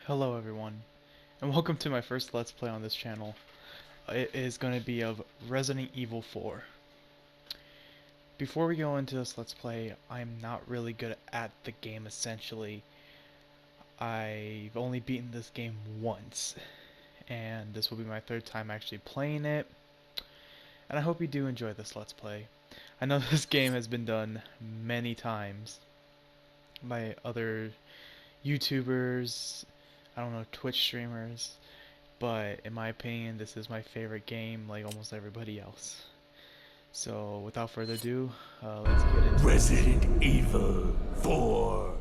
Hello everyone, and welcome to my first Let's Play on this channel. It is going to be of Resident Evil 4. Before we go into this Let's Play, I'm not really good at the game essentially. I've only beaten this game once, and this will be my third time actually playing it, and I hope you do enjoy this Let's Play. I know this game has been done many times by other YouTubers, I don't know, Twitch streamers, but in my opinion, this is my favorite game, like almost everybody else. So, without further ado, let's get into it. Resident Evil 4.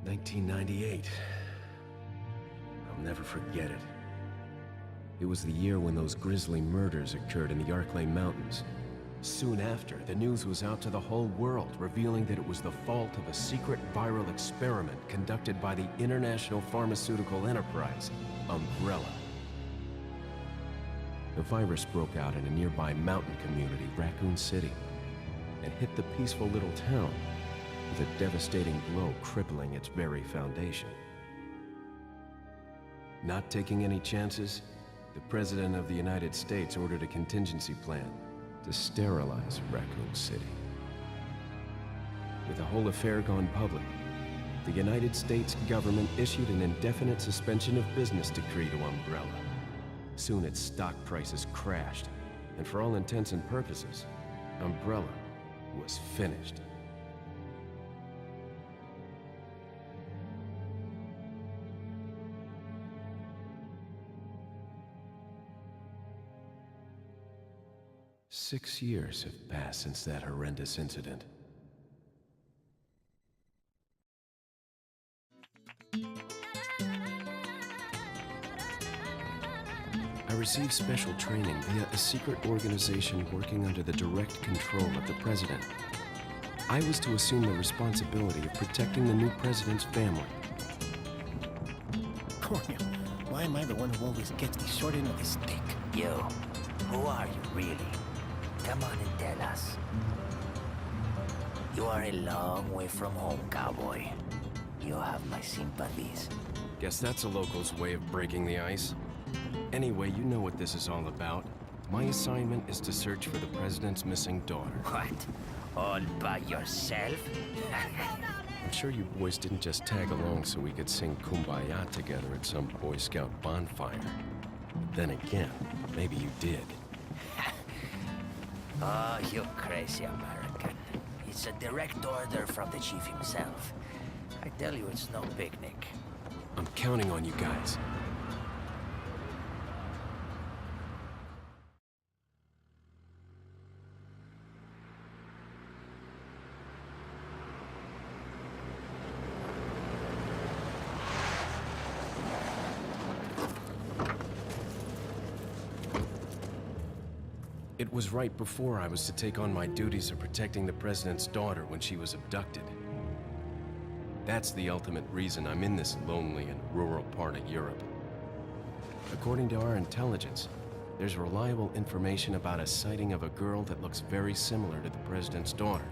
"1998. I'll never forget it. It was the year when those grisly murders occurred in the Arklay Mountains. Soon after, the news was out to the whole world, revealing that it was the fault of a secret viral experiment conducted by the international pharmaceutical enterprise, Umbrella. The virus broke out in a nearby mountain community, Raccoon City, and hit the peaceful little town with a devastating blow crippling its very foundation. Not taking any chances, the President of the United States ordered a contingency plan to sterilize Raccoon City. With the whole affair gone public, the United States government issued an indefinite suspension of business decree to Umbrella. Soon its stock prices crashed, and for all intents and purposes, Umbrella was finished. Six years have passed since that horrendous incident. I received special training via a secret organization working under the direct control of the president. I was to assume the responsibility of protecting the new president's family. Coño, why am I the one who always gets the short end of the stick? You, who are you really? Come on and tell us. You are a long way from home, cowboy. You have my sympathies. Guess that's a local's way of breaking the ice. Anyway, you know what this is all about. My assignment is to search for the president's missing daughter. What? All by yourself? I'm sure you boys didn't just tag along so we could sing Kumbaya together at some Boy Scout bonfire. Then again, maybe you did. Oh, you crazy American. It's a direct order from the chief himself. I tell you, it's no picnic. I'm counting on you guys. It was right before I was to take on my duties of protecting the president's daughter when she was abducted. That's the ultimate reason I'm in this lonely and rural part of Europe. According to our intelligence, there's reliable information about a sighting of a girl that looks very similar to the president's daughter.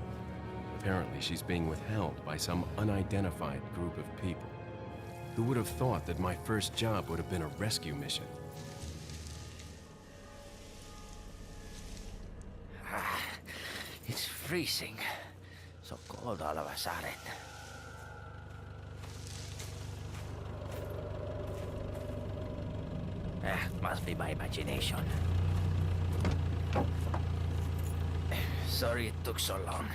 Apparently, she's being withheld by some unidentified group of people. Who would have thought that my first job would have been a rescue mission? It's freezing. So cold all of a sudden. Must be my imagination. Sorry it took so long.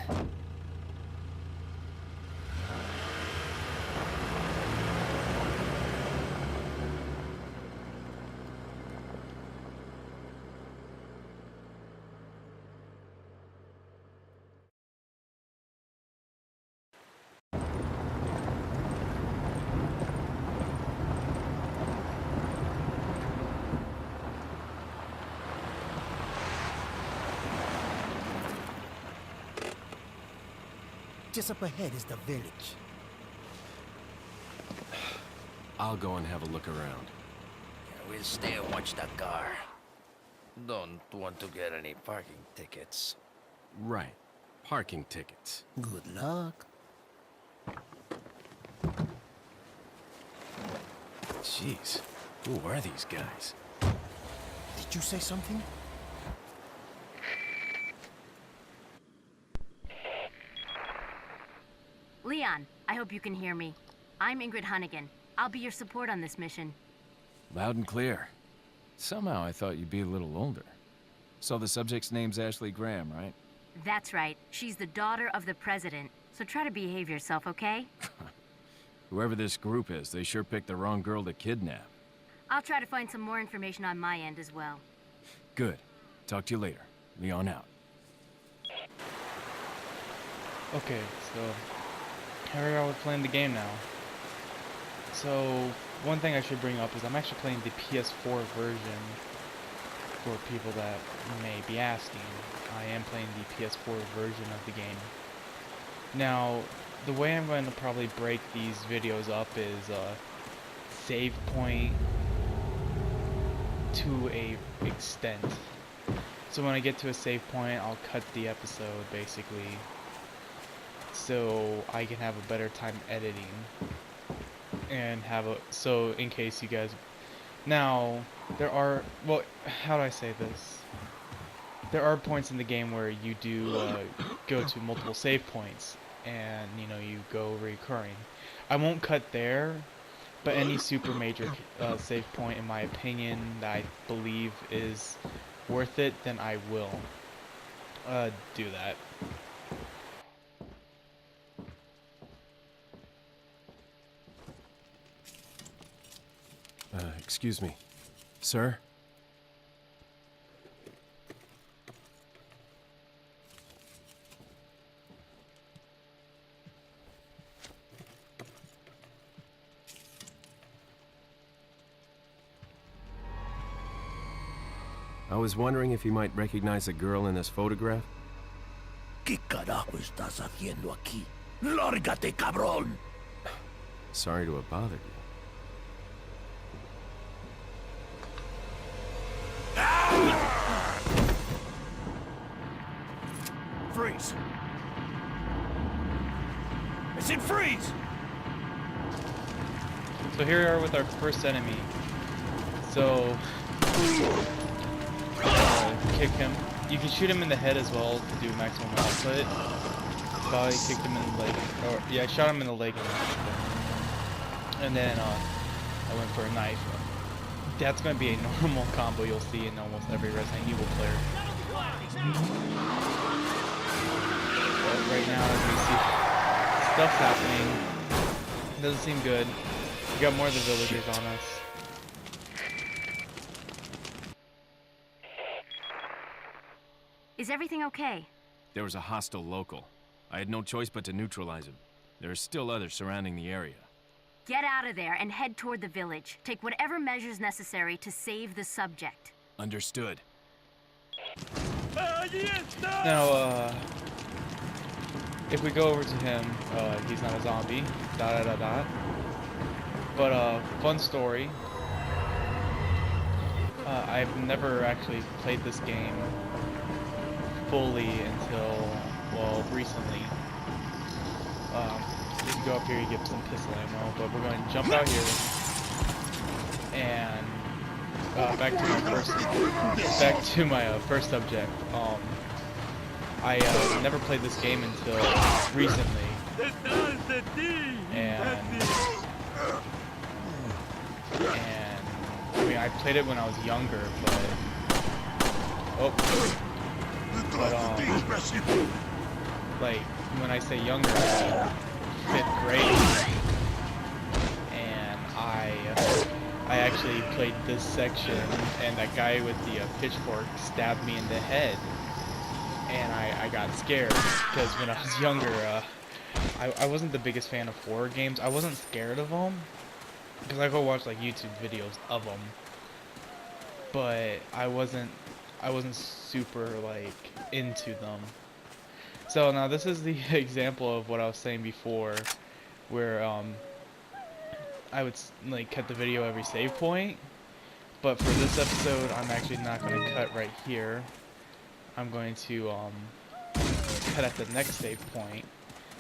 Just up ahead is the village. I'll go and have a look around. We'll stay and watch that car. Don't want to get any parking tickets. Right. Parking tickets. Good luck. Jeez. Who are these guys? Did you say something? Leon, I hope you can hear me. I'm Ingrid Hunnigan. I'll be your support on this mission. Loud and clear. Somehow I thought you'd be a little older. So the subject's name's Ashley Graham, right? That's right. She's the daughter of the president. So try to behave yourself, okay? Whoever this group is, they sure picked the wrong girl to kidnap. I'll try to find some more information on my end as well. Good. Talk to you later. Leon out. Okay, so here we are with playing the game now. So one thing I should bring up is I'm actually playing the PS4 version for people that may be asking. I am playing the PS4 version of the game. Now, the way I'm going to probably break these videos up is save point to a extent. So when I get to a save point, I'll cut the episode basically, so I can have a better time editing and have a, so in case you guys, now there are, well, how do I say this? There are points in the game where you do go to multiple save points and you know you go recurring. I won't cut there, but any super major save point in my opinion that I believe is worth it, then I will do that. Excuse me. Sir? I was wondering if you might recognize the girl in this photograph? ¿Qué carajo estás haciendo aquí? ¡Lárgate, cabrón! Sorry to have bothered you. Freeze! I said freeze! So here we are with our first enemy. So kick him. You can shoot him in the head as well to do maximum output. So I kicked him in the leg, or yeah, I shot him in the leg, and then I went for a knife. That's gonna be a normal combo you'll see in almost every Resident Evil player. But right now, as we see, stuff's happening. Doesn't seem good. We got more of the villagers on us. Is everything okay? There was a hostile local. I had no choice but to neutralize him. There are still others surrounding the area. Get out of there and head toward the village. Take whatever measures necessary to save the subject. Understood. Now, if we go over to him, he's not a zombie. But, fun story. I've never actually played this game fully until, well, recently. If you go up here, you get some pistol ammo, but we're going to jump out here and back to my first subject. I never played this game until recently, and I mean I played it when I was younger, like when I say younger, I mean 5th grade, and I actually played this section, and that guy with the pitchfork stabbed me in the head, and I got scared, because when I was younger, I wasn't the biggest fan of horror games. I wasn't scared of them, because I go watch like YouTube videos of them, but I wasn't super like into them. So now this is the example of what I was saying before, where I would like cut the video every save point, but for this episode I'm actually not going to cut right here. I'm going to cut at the next save point,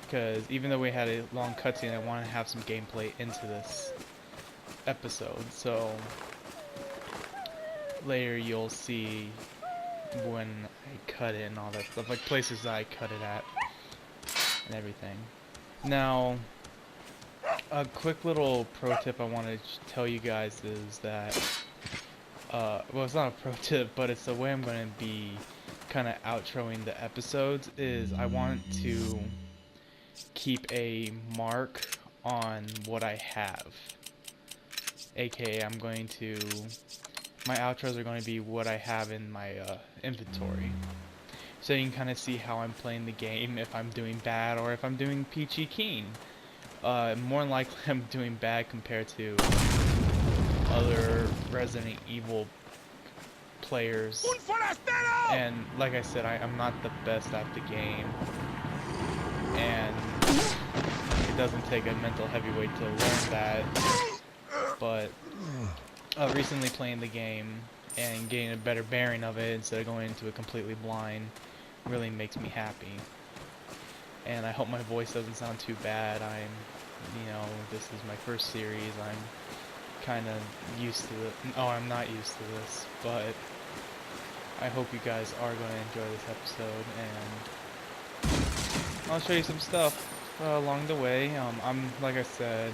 because even though we had a long cutscene, I want to have some gameplay into this episode. So later you'll see when I cut it and all that stuff, like places that I cut it at and everything. Now, a quick little pro tip I want to tell you guys is that, well, it's not a pro tip, but it's the way I'm going to be kind of outroing the episodes, is I want to keep a mark on what I have. AKA, I'm going to, my outros are going to be what I have in my inventory. So you can kind of see how I'm playing the game, if I'm doing bad or if I'm doing peachy keen. More than likely I'm doing bad compared to other Resident Evil players. And like I said, I'm not the best at the game. And it doesn't take a mental heavyweight to learn that. But recently playing the game and getting a better bearing of it instead of going into it completely blind really makes me happy. And I hope my voice doesn't sound too bad. This is my first series. I'm kind of used to it. Oh, I'm not used to this, but I hope you guys are going to enjoy this episode, and I'll show you some stuff along the way. Like I said,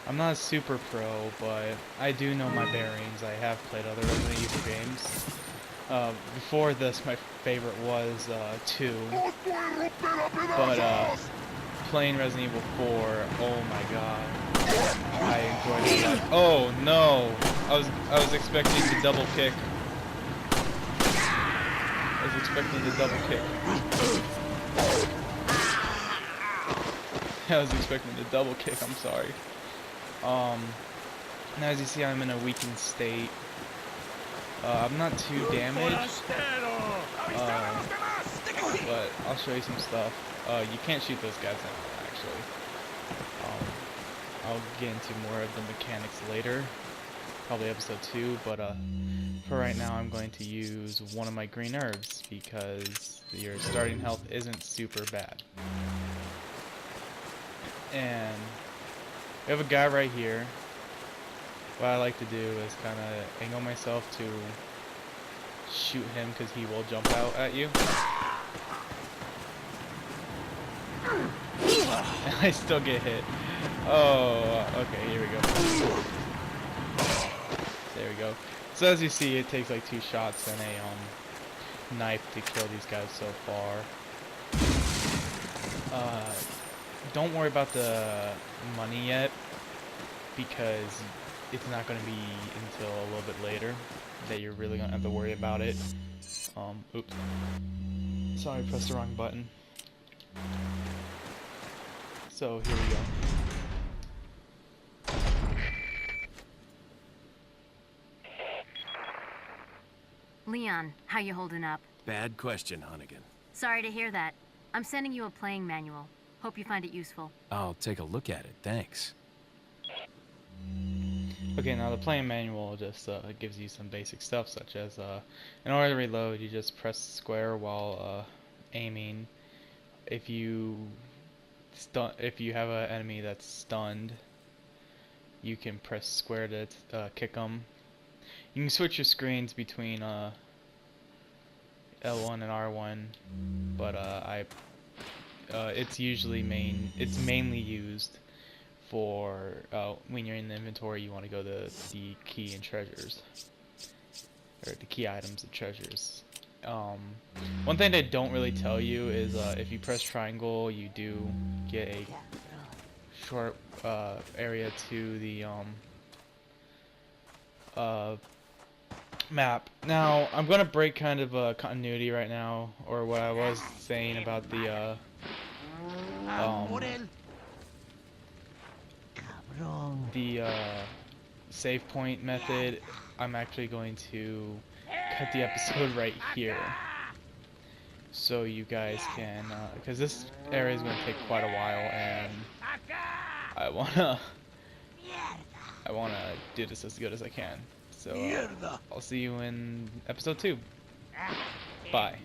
I'm not a super pro, but I do know my bearings. I have played other Resident Evil games. Before this, my favorite was 2, but playing Resident Evil 4, oh my god, I enjoyed it a lot. Oh no, I was expecting the double kick. I was expecting the double kick. I was expecting the double kick. I'm sorry. Now as you see, I'm in a weakened state. I'm not too damaged, but I'll show you some stuff. You can't shoot those guys anymore, actually. I'll get into more of the mechanics later, probably episode 2, but for right now I'm going to use one of my green herbs because your starting health isn't super bad. And we have a guy right here. What I like to do is kind of angle myself to shoot him because he will jump out at you. And I still get hit. Oh, okay, here we go. There we go. So as you see, it takes like 2 shots and a knife to kill these guys so far. Don't worry about the money yet, because it's not going to be until a little bit later that you're really going to have to worry about it. Oops. Sorry, I pressed the wrong button. So, here we go. Leon, how you holding up? Bad question, Hunnigan. Sorry to hear that. I'm sending you a playing manual. Hope you find it useful. I'll take a look at it, thanks. Okay, now the playing manual just gives you some basic stuff, such as in order to reload, you just press square while aiming. If you have an enemy that's stunned, you can press square to kick them. You can switch your screens between L1 and R1, but it's mainly used for when you're in the inventory. You want to go to the key and treasures, or the key items and treasures. One thing they don't really tell you is if you press triangle, you do get a short area to the map. Now I'm gonna break kind of continuity right now, or what I was saying about the save point method. I'm actually going to cut the episode right here, so you guys can, because this area is going to take quite a while, and I wanna do this as good as I can. So I'll see you in episode 2. Bye.